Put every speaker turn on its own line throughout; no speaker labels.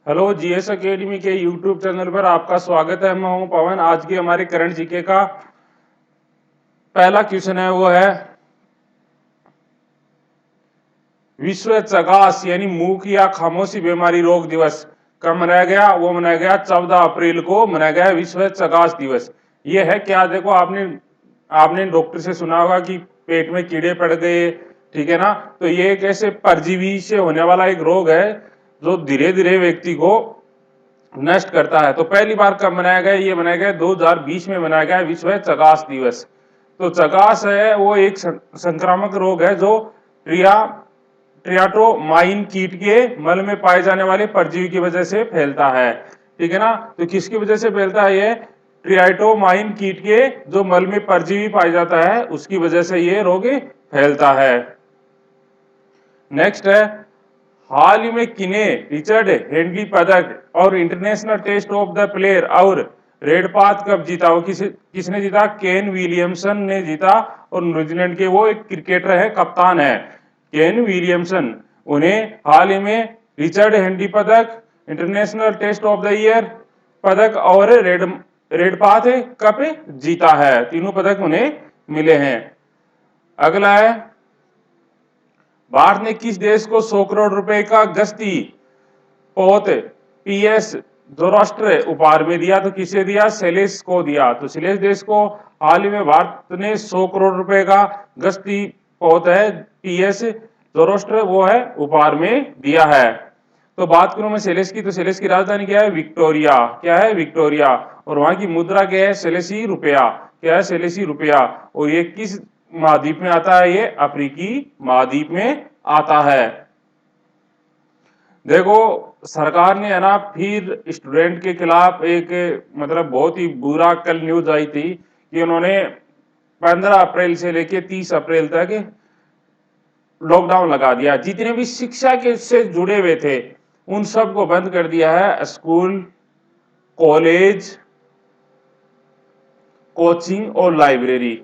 Hello, GS academy के YouTube channel पर आपका स्वागत है। मैं हूं पवन। आज की हमारे करंट जीके का पहला क्वेश्चन है, वो है विश्व चगास यानी मूक या खामोशी बीमारी रोग दिवस कब मनाया गया। वो मनाया गया 14 अप्रैल को मनाया गया विश्व चगास दिवस। ये है क्या, देखो आपने आपने डॉक्टर से सुना होगा कि पेट में कीड़े पड़ गए, ठीक है ना। तो ये एक ऐसे परजीवी से होने वाला एक रोग है जो धीरे धीरे व्यक्ति को नष्ट करता है। तो पहली बार कब मनाया गया, ये मनाया गया 2020 में मनाया गया विश्व चगास दिवस। तो चगास है वो एक संक्रामक रोग है जो ट्रियाटोमाइन कीट के मल में पाए जाने वाले परजीवी की वजह से फैलता है, ठीक है ना। तो किसकी वजह से फैलता है, ये ट्रियाटोमाइन कीट के जो मल में परजीवी पाया जाता है उसकी वजह से ये रोग फैलता है। नेक्स्ट है, हाल ही में किने रिचर्ड हेनली पदक और international test of the player और रेड पाथ कप जीता। वो किसने जीता, केन विलियमसन ने जीता। और न्यूजीलैंड के वो एक क्रिकेटर है, कप्तान है केन विलियमसन। उन्हें हाल ही में रिचर्ड हेनली पदक, international test of the year पदक और रेड पाथ कप जीता है। तीनों पदक उन्हें मिले हैं। अगला है, भारत ने किस देश को 100 करोड़ रुपए का गश्ती पोत पीएस जोराष्ट्र उपहार में दिया। तो किसे दिया, सेलेस को दिया। तो सेलेस देश को हाल ही में भारत ने 100 करोड़ रुपए का गश्ती पोत है पीएस जोराष्ट्र, वो है उपहार में दिया है। तो बात करूं मैं सेलेस की, तो सेलेस की राजधानी क्या है, विक्टोरिया। क्या है, विक्टोरिया। और वहां की मुद्रा क्या है, सेलेसी रुपया। क्या है, सेलेसी रुपया। और ये किस महाद्वीप में आता है, ये अफ्रीकी महाद्वीप में आता है। देखो सरकार ने है ना फिर स्टूडेंट के खिलाफ एक मतलब बहुत ही बुरा कल न्यूज आई थी कि उन्होंने 15 अप्रैल से लेके 30 अप्रैल तक लॉकडाउन लगा दिया। जितने भी शिक्षा के से जुड़े हुए थे उन सब को बंद कर दिया है। स्कूल, कॉलेज, कोचिंग और लाइब्रेरी,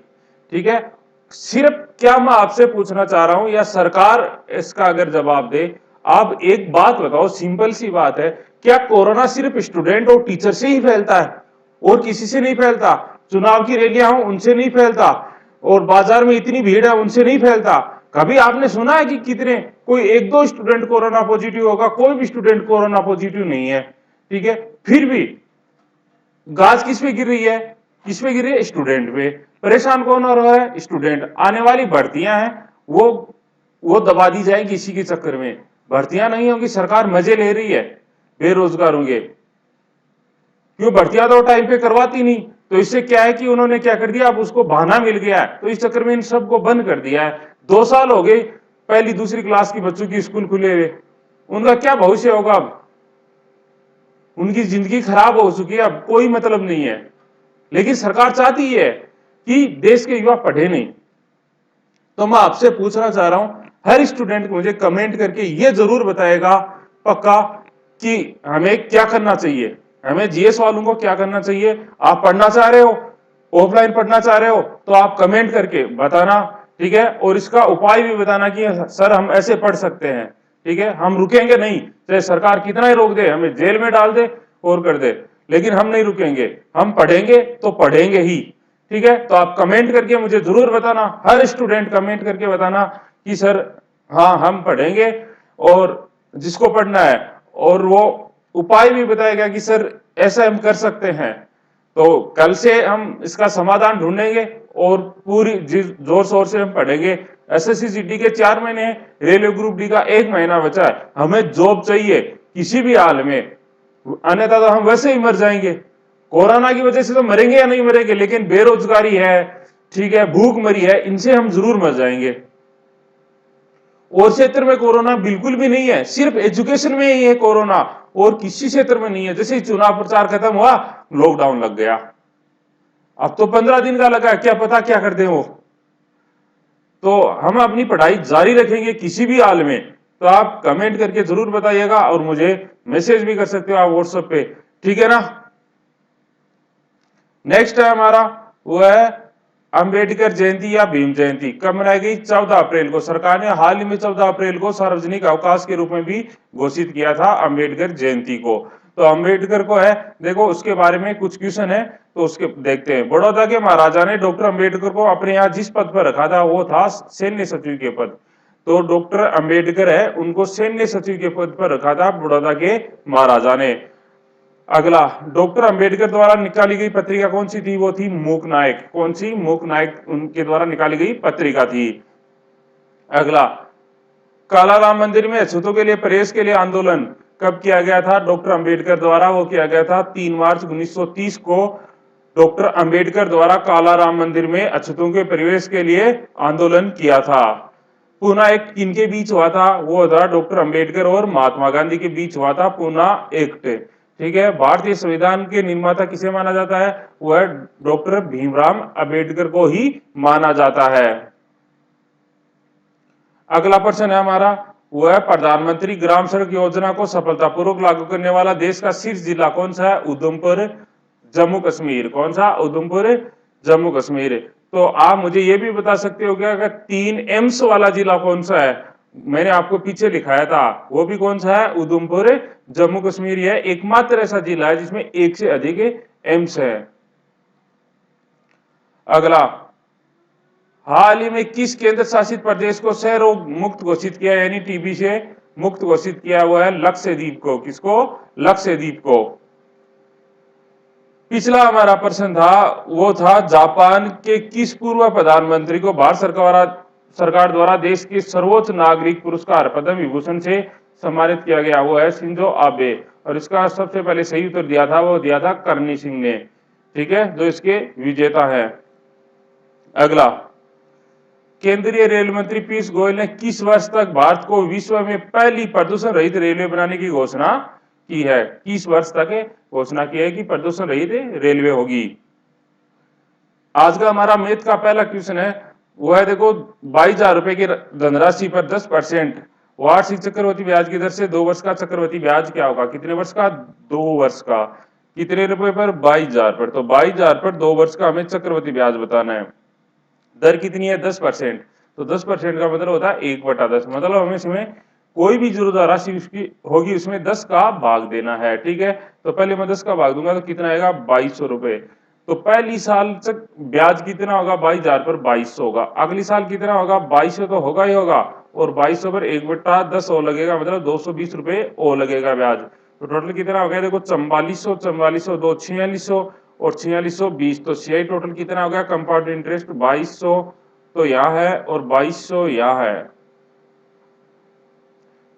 ठीक है। सिर्फ क्या मैं आपसे पूछना चाह रहा हूं या सरकार इसका अगर जवाब दे, आप एक बात बताओ, सिंपल सी बात है, क्या कोरोना सिर्फ स्टूडेंट और टीचर से ही फैलता है और किसी से नहीं फैलता? चुनाव की रैलियां हो उनसे नहीं फैलता, और बाजार में इतनी भीड़ है उनसे नहीं फैलता। कभी आपने सुना है कि कितने, कोई एक दो स्टूडेंट कोरोना पॉजिटिव होगा? कोई भी स्टूडेंट कोरोना पॉजिटिव नहीं है, ठीक है। फिर भी गाज किस पे गिर रही है, किस पे गिर रही है, स्टूडेंट पे। परेशान कौन हो रहा है, स्टूडेंट। आने वाली भर्तियां हैं वो दबा दी जाएगी इसी के चक्कर में। भर्तियां नहीं होगी, सरकार मजे ले रही है बेरोजगारों के। क्यों, भर्तियां तो टाइम पे करवाती नहीं। तो इससे क्या है कि उन्होंने क्या कर दिया, अब उसको बहाना मिल गया है, तो इस चक्कर में इन सबको बंद कर दिया है। 2 साल हो गए पहली दूसरी क्लास की बच्चों की स्कूल खुले हुए, उनका क्या भविष्य होगा अब? उनकी जिंदगी खराब हो चुकी है, अब कोई मतलब नहीं है। लेकिन सरकार चाहती है कि देश के युवा पढ़े नहीं। तो मैं आपसे पूछना चाह रहा हूं, हर स्टूडेंट मुझे कमेंट करके ये जरूर बताएगा पक्का कि हमें क्या करना चाहिए, हमें जीएस वालों को क्या करना चाहिए। आप पढ़ना चाह रहे हो, ऑफलाइन पढ़ना चाह रहे हो, तो आप कमेंट करके बताना, ठीक है। और इसका उपाय भी बताना कि सर हम ऐसे पढ़ सकते हैं, ठीक है। हम रुकेंगे नहीं, चाहे सरकार कितना ही रोक दे, हमें जेल में डाल दे और कर दे, लेकिन हम नहीं रुकेंगे। हम पढ़ेंगे तो पढ़ेंगे ही, ठीक है। तो आप कमेंट करके मुझे जरूर बताना, हर स्टूडेंट कमेंट करके बताना कि सर हाँ हम पढ़ेंगे, और जिसको पढ़ना है, और वो उपाय भी बताएगा कि सर ऐसा हम कर सकते हैं। तो कल से हम इसका समाधान ढूंढेंगे और पूरी जोर शोर से हम पढ़ेंगे। एसएससी के 4 महीने, रेलवे ग्रुप डी का 1 महीना बचा है। हमें जॉब चाहिए किसी भी हाल में, अन्यथा तो हम वैसे ही मर जाएंगे। कोरोना की वजह से तो मरेंगे या नहीं मरेंगे, लेकिन बेरोजगारी है, ठीक है, भूख मरी है, इनसे हम जरूर मर जाएंगे। और क्षेत्र में कोरोना बिल्कुल भी नहीं है, सिर्फ एजुकेशन में ही है कोरोना, और किसी क्षेत्र में नहीं है। जैसे ही चुनाव प्रचार खत्म हुआ, लॉकडाउन लग गया। अब तो 15 दिन का लगा, क्या पता क्या करते हो। तो हम अपनी पढ़ाई जारी रखेंगे किसी भी हाल में। तो आप कमेंट करके जरूर बताइएगा, और मुझे मैसेज भी कर सकते हो आप व्हाट्सएप पे, ठीक है ना। नेक्स्ट है हमारा, वो है अंबेडकर जयंती या भीम जयंती कब मनाई गई? 14 अप्रैल को। सरकार ने हाल ही में 14 अप्रैल को सार्वजनिक अवकाश के रूप में भी घोषित किया था अंबेडकर जयंती को। तो अंबेडकर को है, देखो उसके बारे में कुछ क्वेश्चन है तो उसके देखते हैं। बड़ौदा के महाराजा ने डॉक्टर अंबेडकर को अपने यहाँ जिस पद पर रखा था वो था सैन्य सचिव के पद। तो डॉक्टर अंबेडकर है उनको सैन्य सचिव के पद पर रखा था बड़ौदा के महाराजा ने। अगला, डॉक्टर अंबेडकर द्वारा निकाली गई पत्रिका कौन सी थी? वो थी मूक नायक। कौन सी? मूक नायक उनके द्वारा निकाली गई पत्रिका थी। अगला, काला राम मंदिर में अछूतों के लिए प्रवेश के लिए आंदोलन कब किया गया था? डॉक्टर अंबेडकर द्वारा वो किया गया था 3 मार्च 1930 को। डॉक्टर अंबेडकर द्वारा काला राम मंदिर में अछूतों के प्रवेश के लिए आंदोलन किया था। पूना एक्ट किनके बीच हुआ था? वो था डॉक्टर अंबेडकर और महात्मा गांधी के बीच हुआ था पूना एक्ट। ठीक है, भारतीय संविधान के निर्माता किसे माना जाता है? वह डॉक्टर भीमराव अंबेडकर को ही माना जाता है। अगला प्रश्न है हमारा, वह प्रधानमंत्री ग्राम सड़क योजना को सफलतापूर्वक लागू करने वाला देश का शीर्ष जिला कौन सा है? उधमपुर, जम्मू कश्मीर। कौन सा? उधमपुर, जम्मू कश्मीर। तो आप मुझे यह भी बता सकते हो क्या, 3 एम्स वाला जिला कौन सा है? मैंने आपको पीछे लिखाया था, वो भी कौन सा है? उधमपुर, जम्मू कश्मीर। यह एकमात्र ऐसा जिला है जिसमें एक से अधिक एम्स है। अगला, हाल ही में किस केंद्र शासित प्रदेश को क्षय रोग मुक्त घोषित किया, यानी टीबी से मुक्त घोषित किया हुआ है? लक्षद्वीप को। किसको? लक्षद्वीप को। पिछला हमारा प्रश्न था वो था जापान के किस पूर्व प्रधानमंत्री को भारत सरकार द्वारा देश के सर्वोच्च नागरिक पुरस्कार पद्म विभूषण से सम्मानित किया गया? वो है शिंजो आबे। और इसका सबसे पहले सही उत्तर दिया था, वो दिया था करनी सिंह ने। ठीक है, जो इसके विजेता है। अगला, केंद्रीय रेल मंत्री पीयूष गोयल ने किस वर्ष तक भारत को विश्व में पहली प्रदूषण रहित रेलवे बनाने की घोषणा की है? किस वर्ष तक घोषणा की है कि प्रदूषण रहित रेलवे होगी? आज का हमारा मैथ का पहला क्वेश्चन है, वो है देखो 22,000 रुपए की धनराशि पर 10% वार्षिक चक्रवृद्धि ब्याज की दर से 2 वर्ष का चक्रवृद्धि ब्याज क्या होगा? कितने वर्ष का? 2 वर्ष का। कितने रुपए पर? 22,000 पर। तो 22,000 पर 2 वर्ष का हमें चक्रवृद्धि ब्याज बताना है। दर कितनी है? 10%। तो 10% का मतलब होता है 1/10। मतलब हमें इसमें कोई भी जो राशि उसकी होगी उसमें 10 का भाग देना है। ठीक है, तो पहले मैं 10 का भाग दूंगा तो कितना आएगा? 2200 रुपए। तो पहली साल तक ब्याज कितना होगा? 22,000 पर 2200 होगा। अगली साल कितना होगा? 2200 तो होगा ही होगा, और 2200 पर 1/10 और लगेगा, मतलब 220 रुपए और लगेगा ब्याज। तो टोटल कितना हो गया? देखो 4400, 4400 2 4600 और 4620, तो सीआई टोटल कितना हो गया? कंपाउंड इंटरेस्ट 2200 तो यहाँ है और 2200 यहाँ है,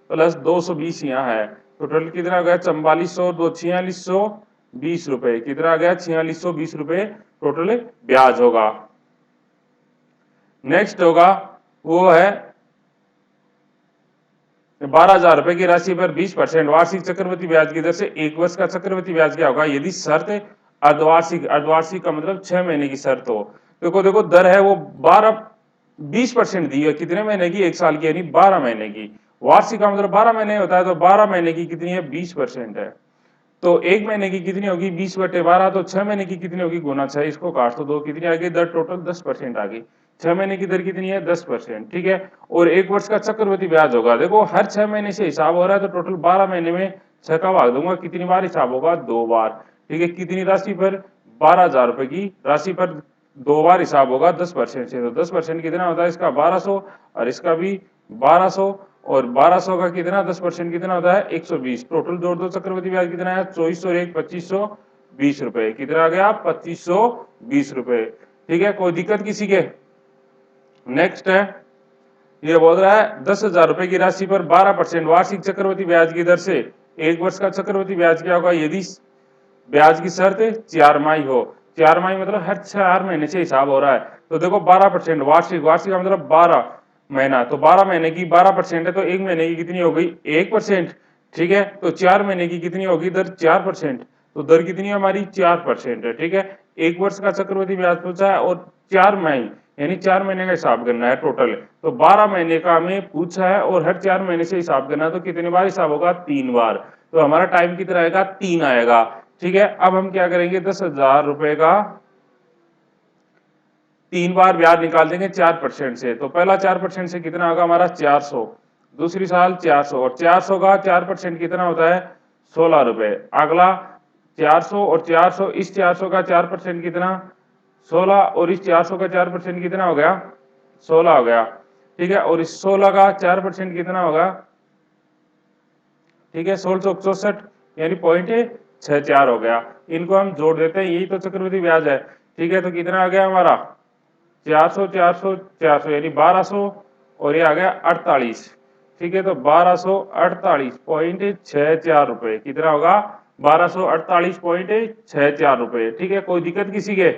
प्लस 220 यहाँ है। तो टोटल कितना हो गया? 4400 2 4620 रुपए। कितना आ गया? 4620 रुपए टोटल ब्याज होगा। नेक्स्ट होगा वो है 12,000 रुपए की राशि पर 20% वार्षिक चक्रवृद्धि ब्याज की दर से 1 वर्ष का चक्रवृद्धि ब्याज क्या होगा? यदि शर्त अर्धवार्षिक, अर्धवार्षिक का मतलब 6 महीने की शर्त हो। देखो देखो दर है वो 20% दी है। कितने महीने की? 1 साल की, यानी 12 महीने की। वार्षिक का मतलब 12 महीने होता है, तो 12 महीने की कितनी है? 20% है। तो 1 महीने की कितनी होगी? 20/12। तो 6 महीने की कितनी होगी? गुना 6, इसको काट तो 2, कितनी आ गई दर? टोटल 10% आ गई। 6 महीने की दर कितनी है? 10%। ठीक है, और 1 वर्ष का चक्रवृद्धि ब्याज होगा। देखो हर 6 महीने से हिसाब हो रहा है, तो टोटल 12 महीने में 6 का भाग दूंगा, कितनी बार हिसाब होगा? 2 बार। ठीक है, कितनी राशि पर? 12,000 रुपए की राशि पर 2 बार हिसाब होगा 10% से। तो 10% कितना होता है? इसका 1200 और इसका भी 1200, और 1200 का कितना? 10% कितना होता है? 120। टोटल जोड़ दो, चक्रवृद्धि ब्याज कितना है? 2400 और 1 2520 रुपए। कितना आ गया? 2520 रुपए। ठीक है, कोई दिक्कत किसी के? नेक्स्ट है, ये बोल रहा है 10,000 रुपए की राशि पर 12% वार्षिक चक्रवृद्धि ब्याज की दर से 1 वर्ष का चक्रवृद्धि ब्याज क्या होगा? यदि ब्याज की शर्त 4 माही हो। 4 माही मतलब हर 4 महीने से हिसाब हो रहा है। तो देखो 12% वार्षिक, वार्षिक का मतलब 12 महीना, तो 12 महीने की 12% है, तो 1 महीने की कितनी हो गई? 1%। ठीक है, तो 4 महीने की कितनी होगी दर? 4%। तो दर कितनी है हमारी? 4% है। ठीक है, 1 वर्ष का चक्रवृद्धि ब्याज पूछा है और 4 माही यानी 4 महीने का हिसाब करना है टोटल। तो 12 महीने का हमें पूछा है और हर 4 महीने से हिसाब करना है, तो कितनी बार हिसाब होगा? 3 बार। तो हमारा टाइम कितना आएगा? 3 आएगा। ठीक है, अब हम क्या करेंगे? 10,000 रुपए का 3 बार ब्याज निकाल देंगे 4% से, तो पहला 4% से कितना होगा हमारा 400, दूसरी साल 400, और 400 का 4% कितना होता है 16 रुपए। अगला 400 और 400, इस 400 का 4% कितना 16, और इस 400 का 4% कितना हो गया 16 हो गया, ठीक है। और इस 16 का 4% कितना होगा, ठीक है 1664, यानी 0.64 हो गया। इनको हम जोड़ देते हैं, यही तो चक्रवृद्धि ब्याज है, ठीक है। तो कितना आ गया हमारा 400 400 400 यानी 1200, और ये आ गया 48, ठीक है। तो 1248.64 रुपए कितना होगा 1248.64 रुपए, ठीक है। कोई दिक्कत किसी के?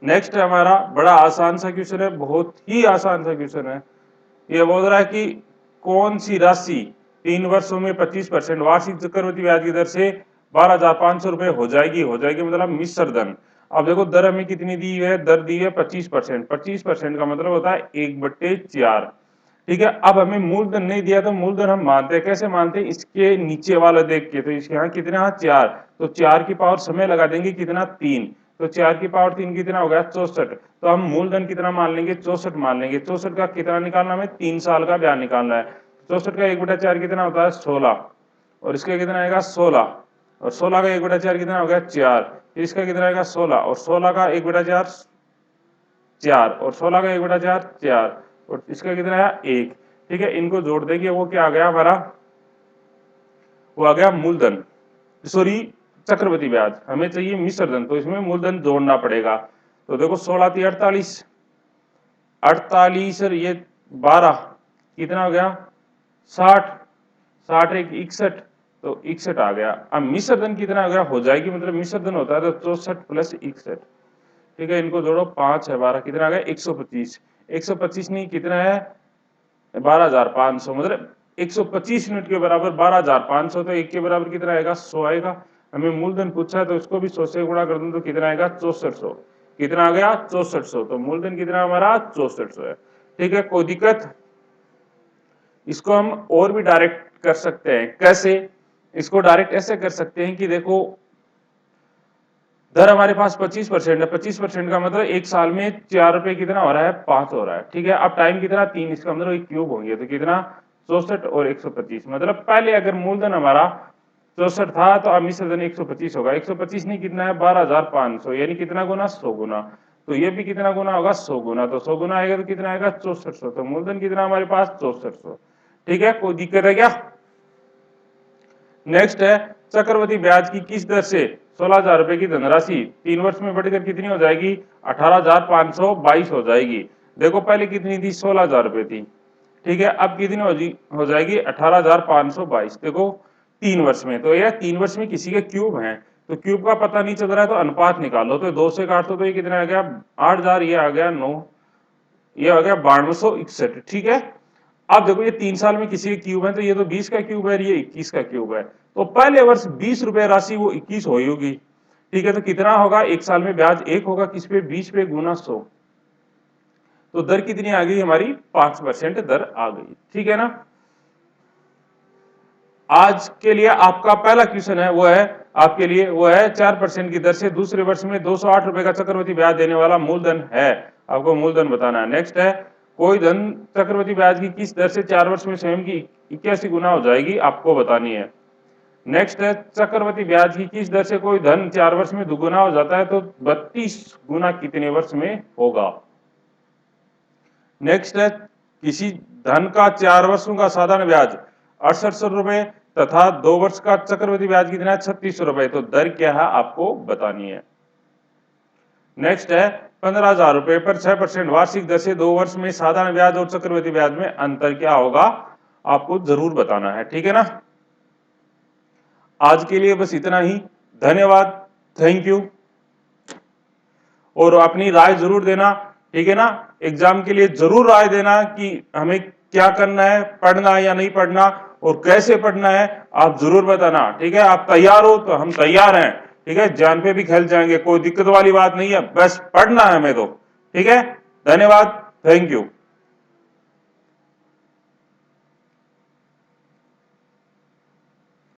नेक्स्ट हमारा बड़ा आसान सा क्वेश्चन है, बहुत ही आसान सा क्वेश्चन है। ये बोल रहा है कि कौन सी राशि 3 वर्षों में 25% वार्षिक चक्रवृद्धि ब्याज की दर से 12,500 रुपए हो जाएगी, मतलब मिश्र धन। अब देखो दर हमें कितनी दी है, दर दी है 25%, 25% का मतलब होता है 1/4, ठीक है। अब हमें मूलधन नहीं दिया, तो मूलधन हम मानते हैं, कैसे मानते हैं, इसके नीचे वाला देख के। तो इसके यहाँ कितना 4, तो 4 की पावर समय लगा देंगे कितना 3, तो 4 की पावर 3 कितना हो गया 64, तो हम मूलधन कितना मान लेंगे 64 मान लेंगे। 64 का कितना निकालना, हमें 3 साल का ब्याज निकालना है। 64 का 1/4 कितना होता है 16, और इसका कितना आएगा 16, और 16 का 1/4 कितना हो गया 4, इसका कितना आएगा 16, और 16 का 1/4 4, और 16 का 1/4 4, और इसका कितना आया 1, ठीक है। इनको जोड़ देंगे, वो क्या आ गया हमारा, वो आ गया मूलधन, सॉरी चक्रवृद्धि ब्याज। हमें चाहिए मिश्र धन, तो इसमें मूलधन जोड़ना पड़ेगा। तो देखो 16 थी 48, 48 और ये 12 कितना हो गया 60, 60 एक 61, तो 61 आ गया। अब मिश्र धन कितना आ गया हो जाएगी, मतलब मिश्र धन होता है तो 64 प्लस 61, ठीक है। इनको जोड़ो 5 है 12, कितना आ गया 125, 125 नहीं कितना है 12,500, मतलब 125 यूनिट के बराबर 12,500, तो एक के बराबर कितना आएगा 100 आएगा। हमें मूलधन पूछा है, तो इसको भी 100 से गुणा कर दूं तो कितना आएगा 6400, कितना आ गया 6400, तो मूलधन कितना हमारा 6400 है, ठीक है। कोई दिक्कत? इसको हम और भी डायरेक्ट कर सकते हैं, कैसे? इसको डायरेक्ट ऐसे कर सकते हैं कि देखो दर हमारे पास 25% है, 25% का मतलब एक साल में 4 रुपए कितना हो रहा है 5 हो रहा है, ठीक है। अब टाइम कितना 3, इसका मतलब एक क्यूब होंगे, तो कितना 64 और 125, मतलब पहले अगर मूलधन हमारा 64 था, तो अब मिश्र धन 125 होगा। 125 नहीं कितना है 12,500, यानी कितना गुना 100 गुना, तो ये भी कितना गुना होगा 100 गुना, तो 100 गुना आएगा तो कितना आएगा 6400, तो मूलधन कितना हमारे पास 6400, ठीक है। कोई दिक्कत है क्या? नेक्स्ट है चक्रवृद्धि ब्याज की किस दर से 16,000 रुपए की धनराशि 3 वर्ष में बढ़कर कितनी हो जाएगी 18,522 हो जाएगी। देखो पहले कितनी थी 16,000 रुपए थी, ठीक है। अब कितनी हो जाएगी 18,522, देखो 3 वर्ष में। तो यह 3 वर्ष में किसी के क्यूब हैं, तो क्यूब का पता नहीं चल रहा है, तो अनुपात निकालो, तो 2 से काट दो, तो ये कितना आ गया 8,000, ये आ गया 9, ये आ गया 9261, ठीक है। अब देखो ये 3 साल में किसी के क्यूब है, तो ये तो 20 का क्यूब है, ये 21 का क्यूब है, तो पहले वर्ष 20 रुपए राशि वो 21 हुई होगी, ठीक है। तो कितना होगा एक साल में ब्याज 1 होगा, किस पे 20 पे गुना 100, तो दर कितनी आ गई हमारी 5% दर आ गई, ठीक है ना। आज के लिए आपका पहला क्वेश्चन है, वो है आपके लिए, वो है 4% की दर से दूसरे वर्ष में 208 रुपए का चक्रवृद्धि ब्याज देने वाला मूलधन है, आपको मूलधन बताना है। नेक्स्ट है कोई धन चक्रवृद्धि ब्याज की किस दर से 4 वर्ष में स्वयं की 81 गुना हो जाएगी, आपको बतानी है। नेक्स्ट है चक्रवृद्धि ब्याज की किस दर से कोई धन 4 वर्ष में दुगुना हो जाता है, तो 32 गुना कितने वर्ष में होगा। नेक्स्ट है किसी धन का 4 वर्षों का साधारण ब्याज 6800 रुपए तथा 2 वर्ष का चक्रवृद्धि ब्याज कितना है 3600 रुपए, तो दर क्या है आपको बतानी है। नेक्स्ट है 15,000 रुपए पर 6% वार्षिक दर से 2 वर्ष में साधारण ब्याज और चक्रवृद्धि ब्याज में अंतर क्या होगा, आपको जरूर बताना है, ठीक है ना। आज के लिए बस इतना ही, धन्यवाद, थैंक यू। और अपनी राय जरूर देना, ठीक है ना। एग्जाम के लिए जरूर राय देना कि हमें क्या करना है, पढ़ना है या नहीं पढ़ना, और कैसे पढ़ना है आप जरूर बताना, ठीक है। आप तैयार हो तो हम तैयार हैं, ठीक है, जान पे भी खेल जाएंगे, कोई दिक्कत वाली बात नहीं है, बस पढ़ना है हमें तो, ठीक है। धन्यवाद, थैंक यू।